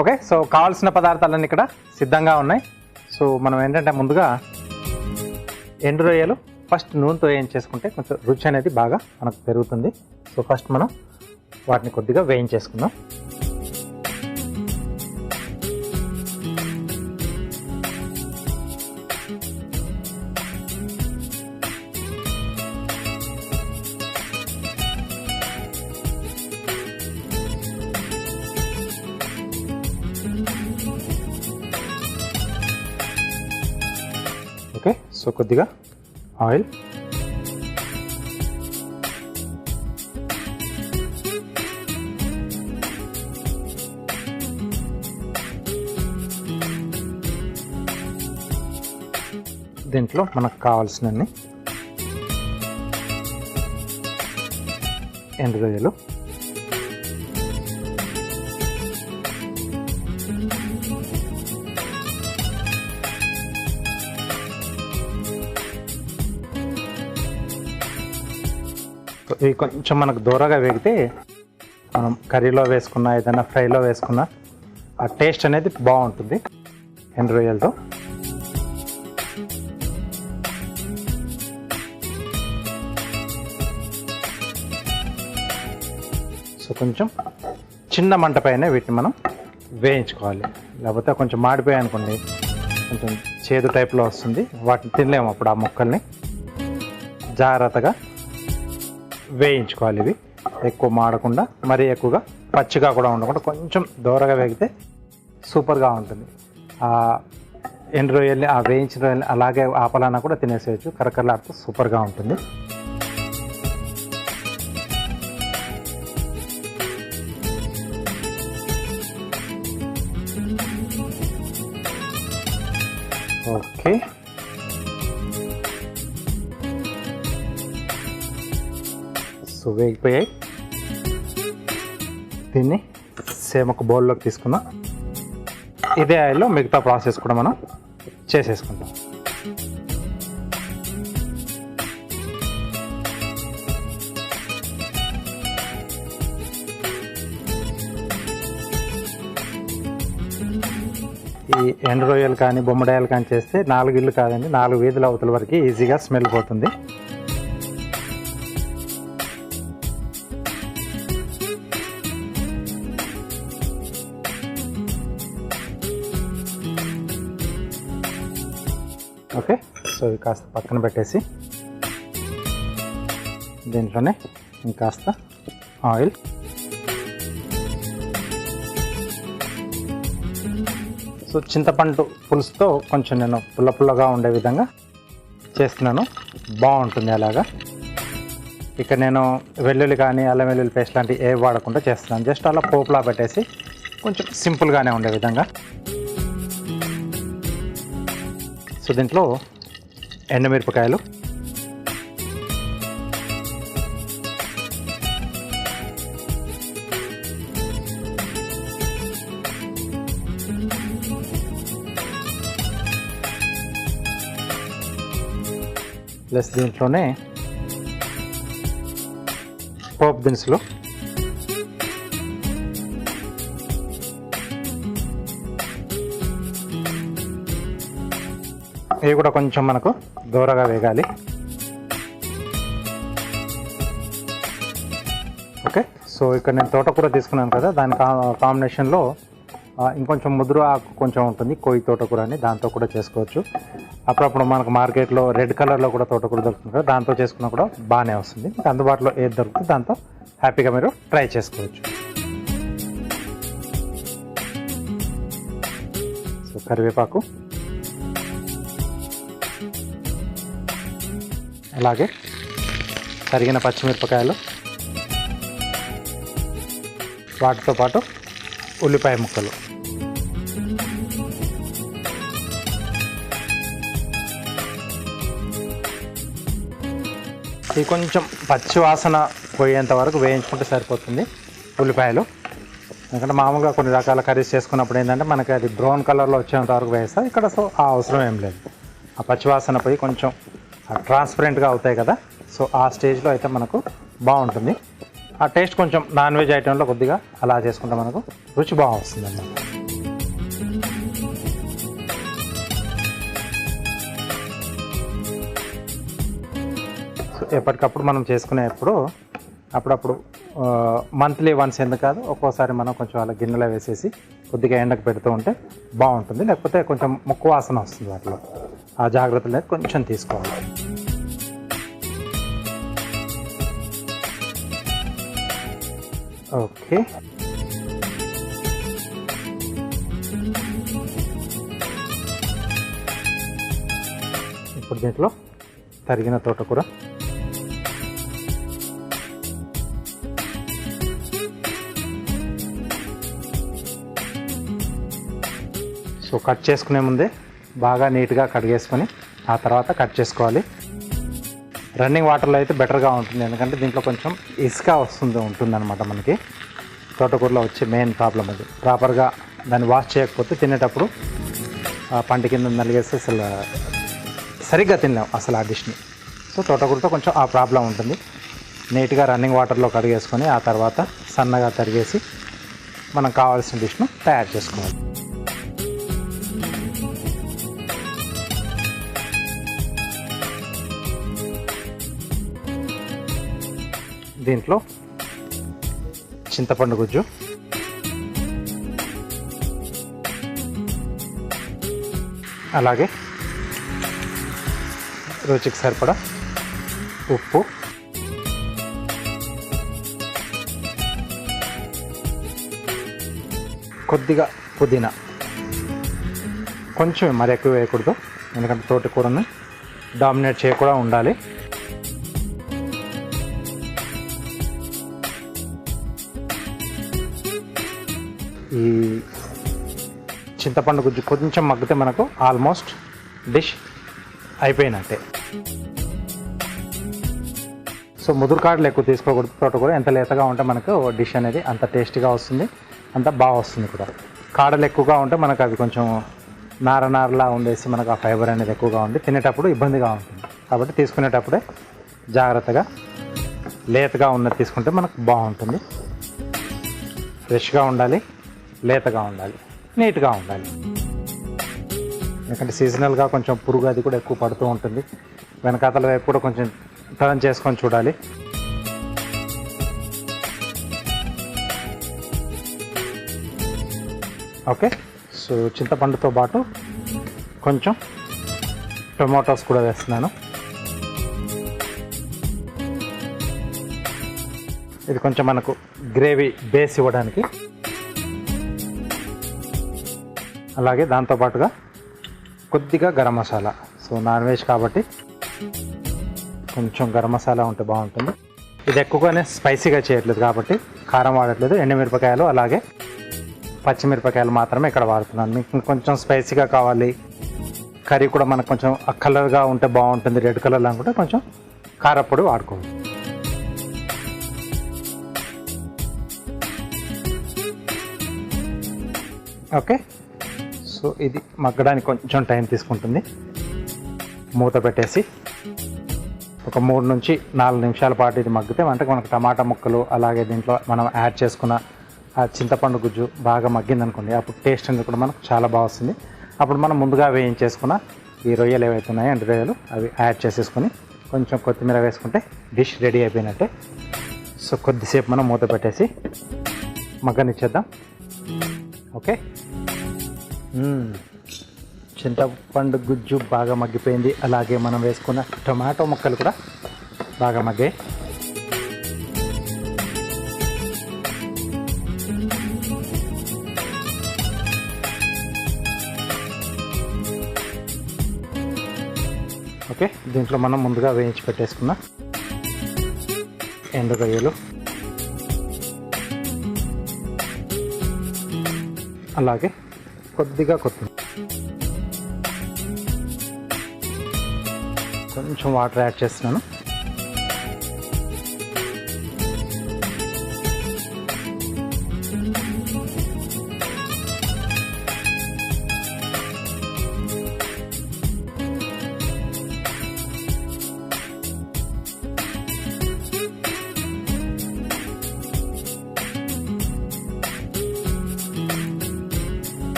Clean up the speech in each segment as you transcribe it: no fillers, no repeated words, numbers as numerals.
Okay, so కావాల్సిన పదార్థాలన్నీ ఇక్కడ సిద్ధంగా ఉన్నాయి. సో మనం ఏంటంటే ముందుగా ఎండు రొయ్యలు ఫస్ట్ నూనెతో వేయించేసుకుంటే కొంచెం రుచి అనేది బాగా మనకు పెరుగుతుంది. సో ఫస్ట్ మనం వాటిని కొద్దిగా వేయించేసుకుందాం. ఓకే, సో కొద్దిగా ఆయిల్, దీంట్లో మనకు కావాల్సినన్ని ఎండు రొయ్యలు, ఇవి కొంచెం మనకు దూరగా వేగితే మనం కర్రీలో వేసుకున్నా ఏదైనా ఫ్రైలో వేసుకున్నా ఆ టేస్ట్ అనేది బాగుంటుంది ఎండు రొయ్యలతో. సో కొంచెం చిన్న మంట పైన వీటిని మనం వేయించుకోవాలి, లేకపోతే కొంచెం మాడిపోయాయి అనుకోండి కొంచెం చేదు టైప్లో వస్తుంది, వాటిని తినలేము అప్పుడు ఆ ముక్కల్ని. జాగ్రత్తగా వేయించుకోవాలి, ఇవి ఎక్కువ మాడకుండా మరీ ఎక్కువగా పచ్చిగా కూడా ఉండకుండా కొంచెం దూరగా వేగితే సూపర్గా ఉంటుంది. ఆ ఎండు రొయ్యల్ని ఆ వేయించిన రొయ్యల్ని అలాగే ఆపలానా కూడా తినేసేయచ్చు, కరకరలాడుతూ సూపర్గా ఉంటుంది. ఓకే, సో వేగిపోయాయి. దీన్ని సేమ్ ఒక బౌల్లోకి తీసుకుందాం. ఇదే ఆయిల్లో మిగతా ప్రాసెస్ కూడా మనం చేసేసుకుందాం. ఈ ఎండు రొయ్యలు కానీ బొమ్మడాయలు కానీ చేస్తే 4 ఇళ్ళు కాదండి 4 వీధుల అవతల వరకు ఈజీగా స్మెల్ పోతుంది. ఓకే, సో ఇవి కాస్త పక్కన పెట్టేసి దీంట్లోనే ఇంకాస్త ఆయిల్, సో చింతపండు పులుసుతో కొంచెం నేను పుల్లగా ఉండే విధంగా చేస్తున్నాను, బాగుంటుంది అలాగా. ఇక్కడ నేను వెల్లుల్లి కానీ అల్లం వెల్లుల్లి పేస్ట్ లాంటివి ఏవి వాడకుండా చేస్తున్నాను, జస్ట్ అలా పోపులా పెట్టేసి కొంచెం సింపుల్గానే ఉండే విధంగా. సో దీంట్లో ఎండుమిరపకాయలు, ప్లస్ దీంట్లోనే పోపు దినుసులు, ఇవి కూడా కొంచెం మనకు దూరగా వేగాలి. ఓకే, సో ఇక్కడ నేను తోటకూర తీసుకున్నాను కదా, దాని కాంబినేషన్లో ఇంకొంచెం ముదురు ఆకు కొంచెం ఉంటుంది, కొయ్యి తోటకూర అని, దాంతో కూడా చేసుకోవచ్చు. అప్పుడప్పుడు మనకు మార్కెట్లో రెడ్ కలర్లో కూడా తోటకూర దొరుకుతుంది కదా, దాంతో చేసుకున్నా కూడా బాగానే వస్తుంది. మీకు అందుబాటులో ఏది దొరుకుతుంది దాంతో హ్యాపీగా మీరు ట్రై చేసుకోవచ్చు. సో కరివేపాకు, అలాగే తరిగిన పచ్చిమిరపకాయలు, వాటితో పాటు ఉల్లిపాయ ముక్కలు, ఇది కొంచెం పచ్చి వాసన పోయేంత వరకు వేయించుకుంటే సరిపోతుంది ఉల్లిపాయలు. ఎందుకంటే మామూలుగా కొన్ని రకాల కర్రీస్ చేసుకున్నప్పుడు ఏంటంటే మనకి అది బ్రౌన్ కలర్లో వచ్చేంత వరకు వేస్తాం, ఇక్కడ సో ఆ అవసరం ఏం లేదు. ఆ పచ్చివాసన పోయి కొంచెం ట్రాన్స్పరెంట్గా అవుతాయి కదా, సో ఆ స్టేజ్లో అయితే మనకు బాగుంటుంది. ఆ టేస్ట్ కొంచెం నాన్ వెజ్ ఐటెంలో కొద్దిగా అలా చేసుకుంటే మనకు రుచి బాగా వస్తుంది అన్నమాట. ఎప్పటికప్పుడు మనం చేసుకునేప్పుడు అప్పుడప్పుడు మంత్లీ వన్స్ ఎందుకు కాదు, ఒక్కోసారి మనం కొంచెం అలా గిన్నెలో వేసేసి కొద్దిగా ఎండకు పెడుతూ ఉంటే బాగుంటుంది. లేకపోతే కొంచెం ముక్కు వాసన వస్తుంది వాటిలో. ఆ జాగ్రత్తలు అనేది కొంచెం తీసుకోవాలి. ఓకే, ఇప్పుడు దీంట్లో తరిగిన తోటకూర, సో కట్ చేసుకునే ముందే బాగా నీట్గా కడిగేసుకొని ఆ తర్వాత కట్ చేసుకోవాలి. రన్నింగ్ వాటర్లో అయితే బెటర్గా ఉంటుంది, ఎందుకంటే దీంట్లో కొంచెం ఇసుక ఉంటుందన్నమాట. మనకి తోటకూరలో వచ్చే మెయిన్ ప్రాబ్లం అది. ప్రాపర్గా దాన్ని వాష్ చేయకపోతే తినేటప్పుడు పంట కింద నలిగేస్తే అసలు సరిగ్గా తినలేం అసలు ఆ డిష్ని. సో తోటకూరతో కొంచెం ఆ ప్రాబ్లం ఉంటుంది. నీట్గా రన్నింగ్ వాటర్లో కడిగేసుకొని ఆ తర్వాత సన్నగా తరిగేసి మనం కావాల్సిన డిష్ను తయారు చేసుకోవాలి. దీంట్లో చింతపండు గుజ్జు, అలాగే రుచికి సరిపడా ఉప్పు, కొద్దిగా పుదీనా, కొంచెం మరి ఎక్కువ వేయకూడదు, ఎందుకంటే తోటకూరని డామినేట్ చేయకుండా ఉండాలి. ఈ చింతపండు గుజ్జు కొంచెం మగ్గితే మనకు ఆల్మోస్ట్ డిష్ అయిపోయినట్టే. సో ముదురు కాడలు ఎక్కువ తీసుకోకూడదు. తోటకూర ఎంత లేతగా ఉంటే మనకు డిష్ అనేది అంత టేస్టీగా వస్తుంది, అంత బాగా వస్తుంది కూడా. కాడలు ఎక్కువగా ఉంటే మనకు అవి కొంచెం నారలా ఉండేసి మనకు ఆ ఫైబర్ అనేది ఎక్కువగా ఉండి తినేటప్పుడు ఇబ్బందిగా ఉంటుంది. కాబట్టి తీసుకునేటప్పుడే జాగ్రత్తగా లేతగా ఉన్నది తీసుకుంటే మనకు బాగుంటుంది. ఫ్రెష్గా ఉండాలి, లేతగా ఉండాలి, నీట్గా ఉండాలి. ఎందుకంటే సీజనల్గా కొంచెం పురుగు అది కూడా ఎక్కువ పడుతూ ఉంటుంది. వెనకాతల వైపు కూడా కొంచెం టర్న్ చేసుకొని చూడాలి. ఓకే, సో చింతపండుతో పాటు కొంచెం టొమాటోస్ కూడా వేస్తున్నాను. ఇది కొంచెం మనకు గ్రేవీ బేస్ ఇవ్వడానికి. అలాగే దాంతోపాటుగా కొద్దిగా garam masala. So non veg కాబట్టి కొంచెం గరం మసాలా ఉంటే బాగుంటుంది. ఇది ఎక్కువగానే స్పైసీగా చేయట్లేదు కాబట్టి కారం వాడట్లేదు. ఎండుమిరపకాయలు అలాగే పచ్చిమిరపకాయలు మాత్రమే ఇక్కడ వాడుతున్నాను. మీకు కొంచెం స్పైసీగా కావాలి, కర్రీ కూడా మనకు కొంచెం కలర్గా ఉంటే బాగుంటుంది, రెడ్ కలర్లో అనుకుంటే కొంచెం కారపొడి వాడుకోవాలి. ఓకే, సో ఇది మగ్గడానికి కొంచెం టైం తీసుకుంటుంది. మూత పెట్టేసి ఒక 3 నుంచి 4 నిమిషాల పాటు ఇది మగ్గితే అంటే మనకు టమాటా ముక్కలు అలాగే దీంట్లో మనం యాడ్ చేసుకున్న ఆ చింతపండు గుజ్జు బాగా మగ్గిందనుకోండి, అప్పుడు టేస్ట్ అనేది కూడా మనకు చాలా బాగా వస్తుంది. అప్పుడు మనం ముందుగా వేయించేసుకున్న ఈ రొయ్యలు ఏవైతే ఉన్నాయో ఎండు రొయ్యలు అవి యాడ్ చేసేసుకొని కొంచెం కొత్తిమీర వేసుకుంటే డిష్ రెడీ అయిపోయినట్టే. సో కొద్దిసేపు మనం మూత పెట్టేసి మగ్గనిచ్చేద్దాం. ఓకే, చింతపండు గుజ్జు బాగా మగ్గిపోయింది. అలాగే మనం వేసుకున్న టొమాటో ముక్కలు కూడా బాగా మగ్గాయి. ఓకే, దీంట్లో మనం ముందుగా వేయించి పెట్టేసుకున్న ఎండు రొయ్యలు, అలాగే కొద్దిగా కొత్తిమీర, కొంచెం వాటర్ యాడ్ చేస్తున్నాను.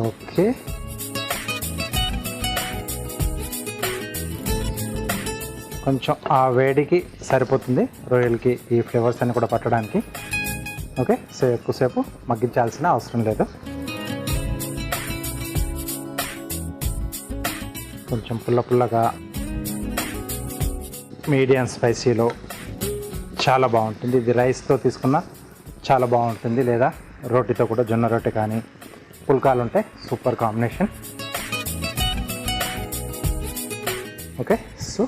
ఓకే, కొంచెం ఆ వేడికి సరిపోతుంది రొయ్యలకి ఈ ఫ్లేవర్స్ అన్ని కూడా పట్టడానికి. ఓకే, సో ఎక్కువసేపు మగ్గించాల్సిన అవసరం లేదు. కొంచెం పుల్లగా మీడియం స్పైసీలో చాలా బాగుంటుంది. ఇది రైస్తో తీసుకున్న చాలా బాగుంటుంది, లేదా రోటీతో కూడా, జొన్న రొట్టె కానీ పుల్కాలు ఉంటే super combination. Okay, so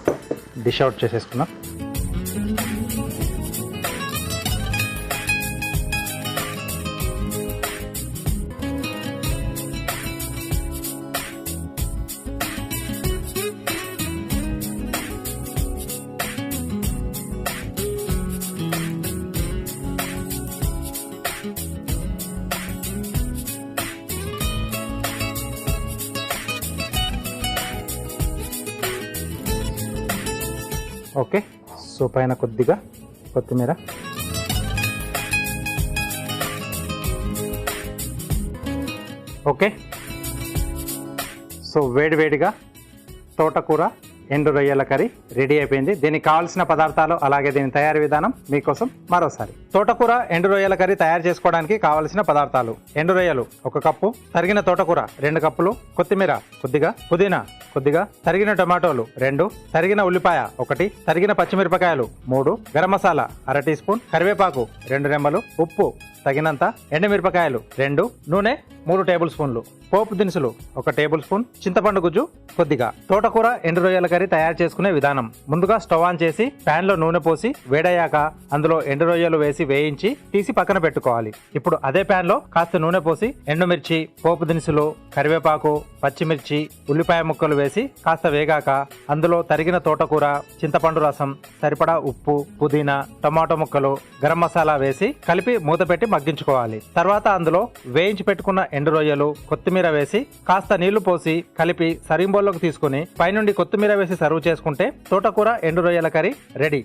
dish out చేసేసుకున్నాం. ఓకే, సో పైన కొద్దిగా కొత్తిమీర. ఓకే, సో వేడివేడిగా తోటకూర ఎండు రొయ్యల కర్రీ రెడీ అయిపోయింది. దీనికి కావాల్సిన పదార్థాలు అలాగే దీని తయారీ విధానం మీకోసం మరోసారి. తోటకూర ఎండు రొయ్యల కర్రీ తయారు చేసుకోవడానికి కావలసిన పదార్థాలు: ఎండు రొయ్యలు 1 కప్పు, తరిగిన తోటకూర 2 కప్పులు, కొత్తిమీర కొద్దిగా, పుదీనా కొద్దిగా, తరిగిన టమాటోలు 2, తరిగిన ఉల్లిపాయ 1, తరిగిన పచ్చిమిరపకాయలు 3, గరం మసాలా 1/2 టీ స్పూన్, కరివేపాకు 2 రెమ్మలు, ఉప్పు తగినంత, ఎండుమిరపకాయలు 2, నూనె 3 టేబుల్ స్పూన్లు, పోపు దినుసులు 1 టేబుల్ స్పూన్, చింతపండు గుజ్జు కొద్దిగా. తోటకూర ఎండు రొయ్యల కర్రీ తయారు చేసుకునే విధానం: ముందుగా స్టవ్ ఆన్ చేసి ప్యాన్ లో నూనె పోసి వేడయ్యాక అందులో ఎండు రొయ్యలు వేసి వేయించి తీసి పక్కన పెట్టుకోవాలి. ఇప్పుడు అదే ప్యాన్ లో కాస్త నూనె పోసి ఎండుమిర్చి, పోపు దినుసులు, కరివేపాకు, పచ్చిమిర్చి, ఉల్లిపాయ ముక్కలు వేసి కాస్త వేగాక అందులో తరిగిన తోటకూర, చింతపండు రసం, సరిపడా ఉప్పు, పుదీనా, టమాటో ముక్కలు, గరం మసాలా వేసి కలిపి మూత పెట్టి మగ్గించుకోవాలి. తర్వాత అందులో వేయించి పెట్టుకున్న ఎండు రొయ్యలు, కొత్తిమీర వేసి కాస్త నీళ్లు పోసి కలిపి సర్వింగ్ బౌల్లోకి తీసుకుని పైనుండి కొత్తిమీర వేసి సర్వ్ చేసుకుంటే తోటకూర ఎండు రొయ్యల కర్రీ రెడీ.